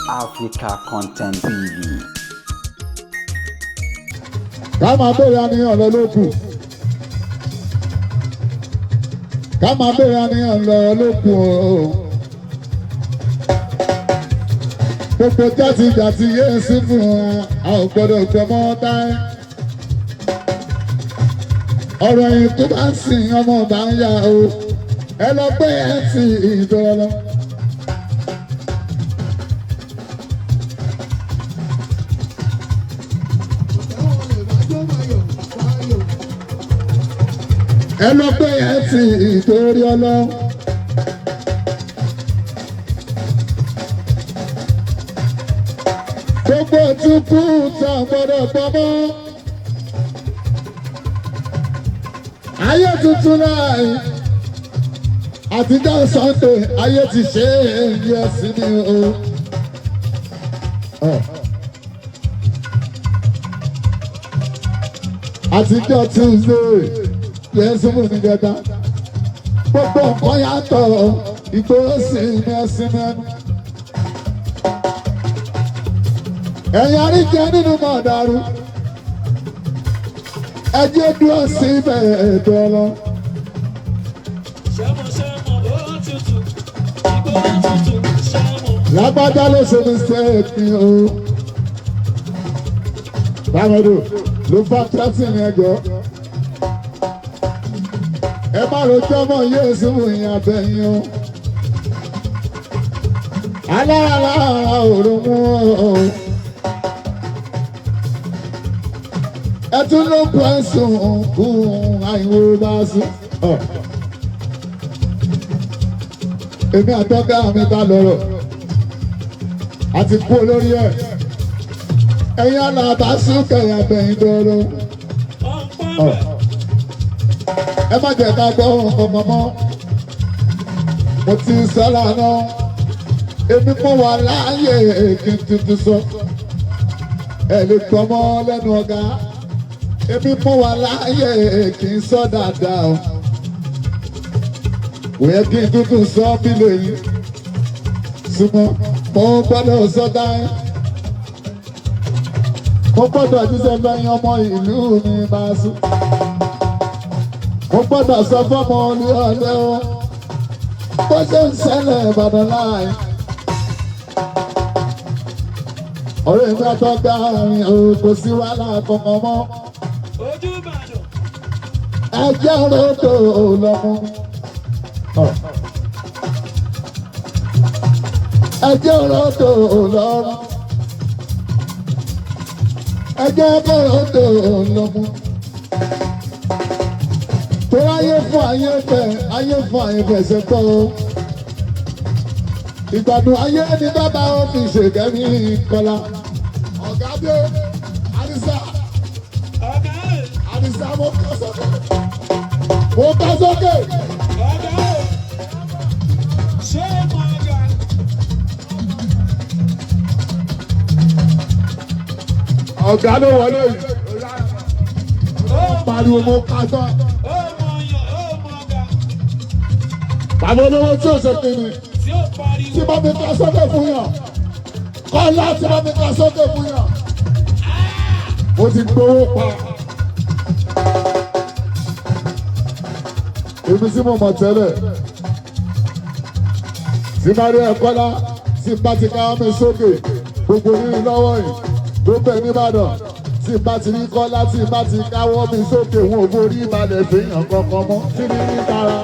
Africa Content TV. Ká máa bẹ̀rẹ̀ àníyàn lọ lókù. Ká máa bẹ̀rẹ̀ àníyàn lọ lókù o. Gbogbo játijàti yé sí fún wa, a ò gbọ́dọ̀ jọmọ́ táyé. Ọ̀rọ̀ yìí tó bá ń sìn ọmọ ọba ń yá o. Ẹ lọ pé ẹ ti ìjọra lọ. Ẹ lọ pé ẹ ti ìtorí ọlọ. Gbogbo tukú tá a gbọ́dọ̀ pamọ́. Ayé tuntun náà àtijọ́ Sunday ayé ti ṣe é yẹ sí ni o. Àtijọ́ Tuesday yẹ́sùmù ní gẹ́gẹ́. Gbogbo nǹkan yàtọ̀ ìgboro sí ní ẹsìn mẹ́nu. Ẹ̀yin àríjẹ nínú mọ̀ọ́dàrú. Ẹ jẹ́ dúró síbẹ̀ ètò ọlọ. Lágbájá ló ṣe mistake ni o. Bámẹ́dù ló bá threatening ní ẹjọ́. Ẹ má rojọ́ mọ́ Yéésù ìyìn abẹ́yìn o. Alára òrùn mú o. Ẹ tún ló kọ ẹ̀sùn kún àìwò bá sùn. Èmi àtọ́gá mi bá lọ́rọ̀. A ti kú olórí ẹ̀. Ẹ̀yin àlàbà sún kẹ̀yìn abẹ́yìn dọ́rọ̀. Ẹ má jẹ́ ká gbọ́ ọmọ mọ́. Mo ti sọ́lá náà. Èmi mọ̀ wà láàyè kí n tuntun sọ. Ẹ lè gbọ́ mọ́ lẹ́nu ọ̀gá. Èmi mọ̀ wà láàyè kí n sọ dáadáa o. Òye kí n tuntun sọ bí lèyí. Súnmọ́ mo gbọ́dọ̀ sọ dáa. Mo gbọ́dọ̀ jíṣẹ́ lẹ́yìn ọmọ ìlú mi máa sùn. Mo gbọ́dọ̀ sọ fọ́mọ olú ọ̀lẹ́ o. Bó ṣe ń ṣẹlẹ̀ Ìbàdàn láì. Ọ̀rẹ́ mi àtọ́gá rìn o, kò sí wàhálà kankan mọ́. Ẹ jẹ́ ròdò lọ́mú. Ẹ jẹ́ ròdò lọ́rùn. Ẹ jẹ́ ròdò lọ́mú. Tó ayé fún ayé fẹ́ ṣe tọ́ o. Ìgbàdùn ayé ni bàbá ó fi ṣèkẹ́mi kọ́lá. Ọ̀gá dé, Àdìsá. Àdìsá mo kọ́ sókè. Mo kọ́ sókè. Ṣé mo ga? Ọ̀gá ló wọlé yìí. Pariwo mo ká tán. Bàbá olówó tí ò ṣe kíni. Tí bá mi ká sókè fún yàn. Kọ́lá tí bá mi ká sókè fún yàn. Mo ti gbowó pa. Èmi tí mo mọ̀ tẹ́lẹ̀. Tí bá rí ẹ̀kọ́lá tí bá ti ká mi sókè. Gbogbo yìí lọ́wọ́ yìí. Tó bẹ̀ nìbàdàn. Tí bá ti rí kọ́lá tí bá ti káwọ́ mi sókè. Wọn ò borí ìbàdàn fèèyàn kankan mọ́. Kí ni ní tara?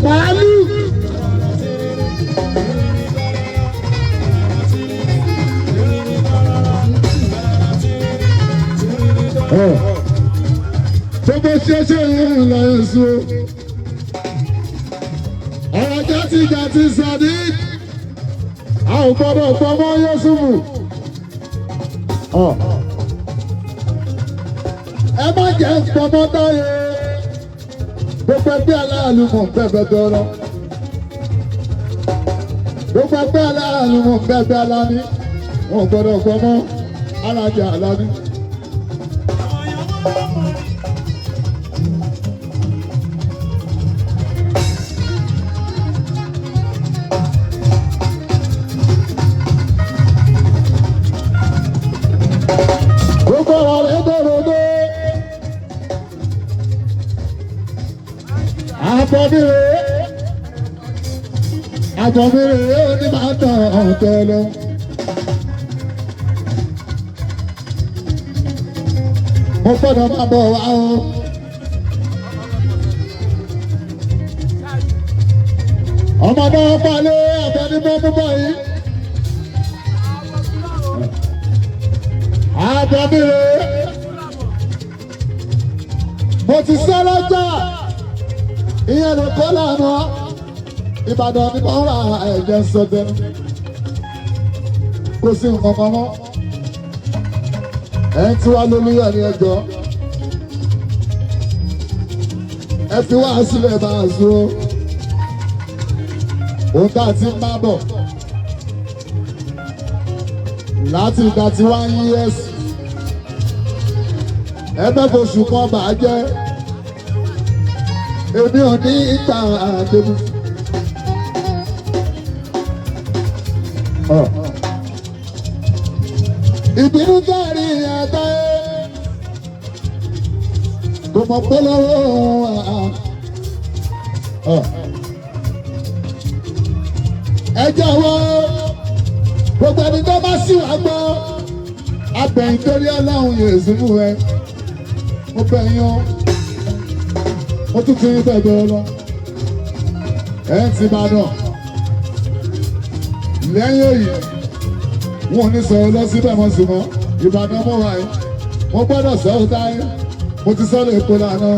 Màálù. Gbogbo ṣẹṣẹ yẹn lọ èso. Ọ̀rọ̀ játijàti Sadiq. A ò gbọ́dọ̀ gbọ́mọ́ Yẹ́sùfù. Ẹ má jẹ́ gbọ́mọ́ táyé. Gbogbo ẹgbẹ́ aláàlú mọ̀ bẹ́ẹ̀ dọ́rọ́. Gbogbo ẹgbẹ́ aláàlú mọ̀ bẹ́ẹ̀ aláni. Wọn ò gbọ́dọ̀ gbọ́mọ́ alájà aláni. àbọ̀mìrè ó ní máa tàn ọ̀tọ̀ lọ. Mo gbọ́dọ̀ máa bọ̀ wá o. Ọmọdé ọpọlọ àbẹ̀ní mọ́mú báyìí. Àbọ̀mìrè. Mo ti sẹ́ lọ́jà. Ìyẹn ló kọ́ lánàá. Ìbàdàn ni wọ́n wà ẹ̀jẹ̀ sọ́dẹ̀. Kò sí nǹkan kan mọ́. Ẹ̀ ń tí wá lólúyọ̀ ní ẹjọ́. Ẹ fi wá sílẹ̀ máa zo. Òun tá a ti ń bá bọ̀. Láti ìgbà tí wá ń yí ẹ̀sìn. Ẹgbẹ́ oṣù kan bàá jẹ́. Èmi ò ní ìgbà àdébù. Ìbínú kárí àtà kò mọ̀ polówó ẹ jọ̀wọ́ gbogbo ẹni tó bá sì wá gbọ́ abẹ̀yìn torí Ọlọ́run Yèsù mú ẹ mo bẹ̀yìn o mo tún ti ń bẹ̀bẹ̀ lọ ẹ ń ti máa dàn lẹ́yìn èyí wọn ò ní sọ̀rọ̀ lọ síbẹ̀ mọ́ sí mọ́ Ìbàdàn mọ́ wáyé mo gbọ́dọ̀ sọ̀rọ̀ táyé mo ti sọ̀rọ̀ èkó lànà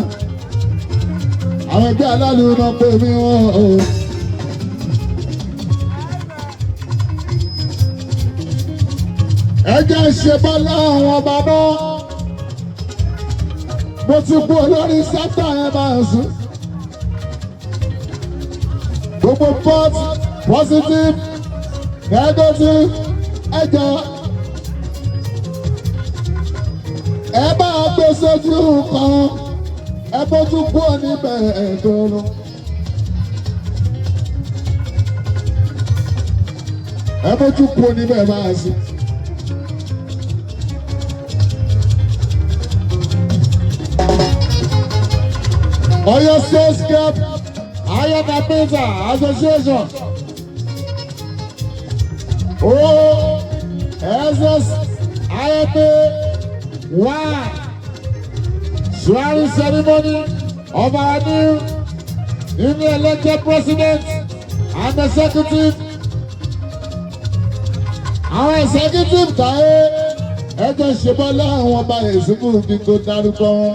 àwọn ẹgbẹ́ aláàlú náà pé mi wọ́n o. ẹ jẹ́ ṣe bọ́lá àwọn ọba náà mo ti kú olórí sátá ẹ máa sùn gbogbo positive negative ẹjọ́ ẹ bá gbé sójú kan ẹ bójú kú níbẹ̀ ẹ̀dọ́rọ̀ ẹ bójú kú níbẹ̀ máa sùn. Oyo State Cup Ayaka Pizza Association. SS IFA 1 swearing ceremony of our newly elected president and executive. Our executive táyé ẹjọ́ ṣebọ́lá àwọn ọba ìsìnkú kí tó dárúkọ wọn.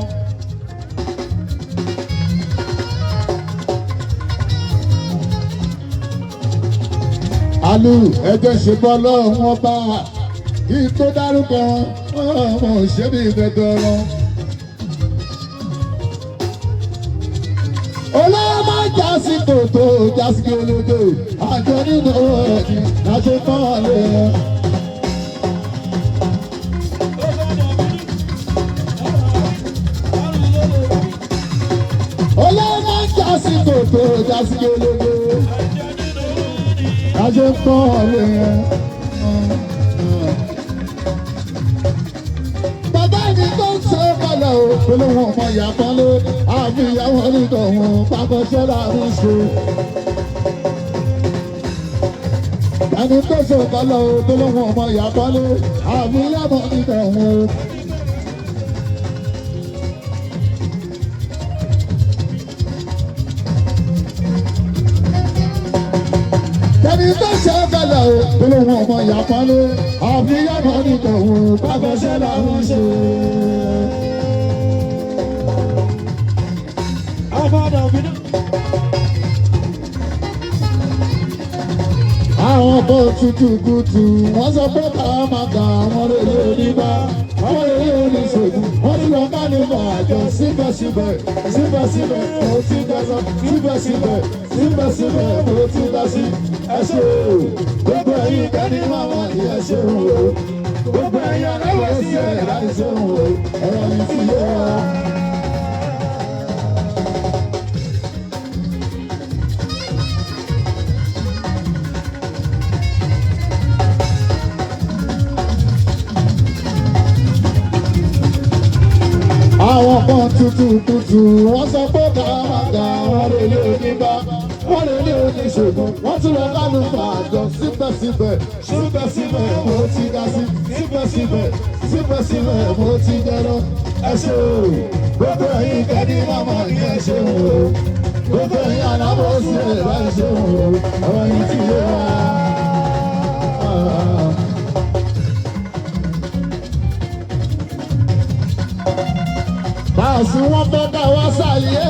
Alu ẹjọ́ ṣebọ́lá àwọn ọba kí tó dárúkọ ọmọ òṣèlú ìgbẹ́dọ̀ lọ. Olówó máa ń jásí tòótọ́ jásí olódò àjọ nínú ẹ̀dí láṣẹ kọ́ lé. Olówó máa ń jásí tòótọ́ jásí olódò láṣẹ kọ́ lé. Bàbá mi tó ń ṣe kọlẹ̀ o, olówó ọmọ ìyá kan lé, àfi ìyàwó onídọ̀ wọn pápẹ́sẹ́ láàrin ṣe. Ẹni tó ṣe kọlẹ̀ o, olówó ọmọ ìyá kan lé, àfi ìyàwó onídọ̀ wọn. Ẹni tó ṣe kọlẹ̀ o, olówó ọmọ ìyá kan lé, àfi ìyàwó onídọ̀ wọn pápẹ́sẹ́ láàrin ṣe. Àwọn ọkọ̀ tutù kùtù wọ́n sọ pé káwọn máa ga àwọn rèé onígbà àwọn rèé oníṣègùn wọ́n ní lọ́ọ́ bá ní mọ̀ àjọ síbẹ̀síbẹ̀ síbẹ̀síbẹ̀ mo ti dẹ́sọ̀ síbẹ̀síbẹ̀ síbẹ̀síbẹ̀ mo ti dá sí ẹṣẹ́ o gbogbo ẹ̀yin kẹ́ni máa wà ní ẹṣẹ́ o gbogbo ẹ̀yin aláwọ̀ sí ẹ̀ láìsẹ̀ o ẹ̀rọ mi ti yé wa. Àwọn wọ́n tutù wọ́n sọ pé ká máa ga wọ́n lè lé onígbà wọ́n lè lé oníṣègùn wọ́n tún lọ kánú àjọ síbẹ̀síbẹ̀ mo ti ga sí síbẹ̀síbẹ̀ mo ti jẹ́rọ ẹ ṣé o gbogbo ẹ̀yin kẹ́ni màmá ní ẹ ṣé o gbogbo ẹ̀yin àlámọ̀ sí ẹ̀rọ ẹ ṣé o ọ̀rọ̀ yìí ti yé wa. Báàsì wọn fẹ́ ká wá sáyé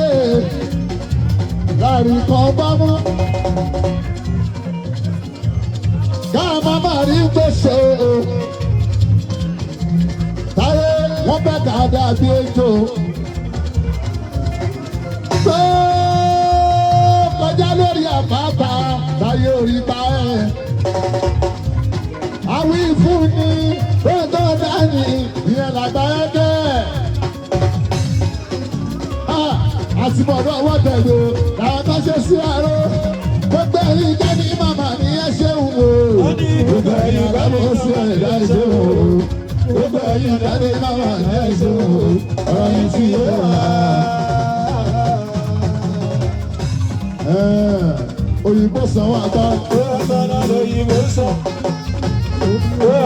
láàrin kan bá mọ́. Káà má má rí gbèsè o. Táyé wọ́n fẹ́ ká dàbí ejò. Tó kọjá lórí àpáta táyé orí pa ẹ̀. Àwí fún ni ó tó dání ìyẹn làgbáyé dé. Àtìmọ̀dọ̀ ọwọ́ tẹ̀lé làwọn tó ṣe sí àárọ̀ gbogbo ẹ̀yin jẹ́ni màmá ní ẹ ṣeun o gbogbo ẹ̀yin gbàgbọ́ sí ẹ̀dá ẹ ṣeun o gbogbo ẹ̀yin jẹ́ni màmá ní ẹ ṣeun o ọ̀rọ̀ yìí ti yé wa. Òyìnbó san wà gbá. Ọ̀gbọ́nà lóyìnbó sọ.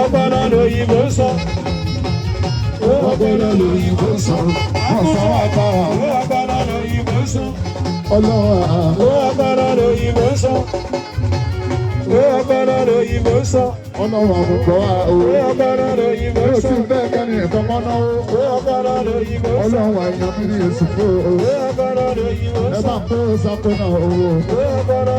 Ọ̀gbọ́nà lóyìnbó sọ. Ọ̀gbọ́nà lóyìnbó sọ. Wọ́n san wà gbá. Ọ̀gbọ́nà lóyìnbó sọ. Ọlọ́run Ọ̀gbọ́nà lóyìnbó sọ. Ọ̀gbọ́nà lóyìnbó sọ. Ọlọ́run àmùkọ́ wa o. Ọ̀gbọ́nà lóyìnbó Yóò sọ. sì bẹ́ẹ̀ kẹ́ni nǹkan mọ́ náà o. Ọ̀gbọ́nà lóyìnbó sọ. Ọlọ́run àyàn mi ní èsì fún o. Ọ̀gbọ́nà lóyìnbó Ẹ sọ. bá ń kó sápẹ́ náà o. Ọ̀gbọ́nà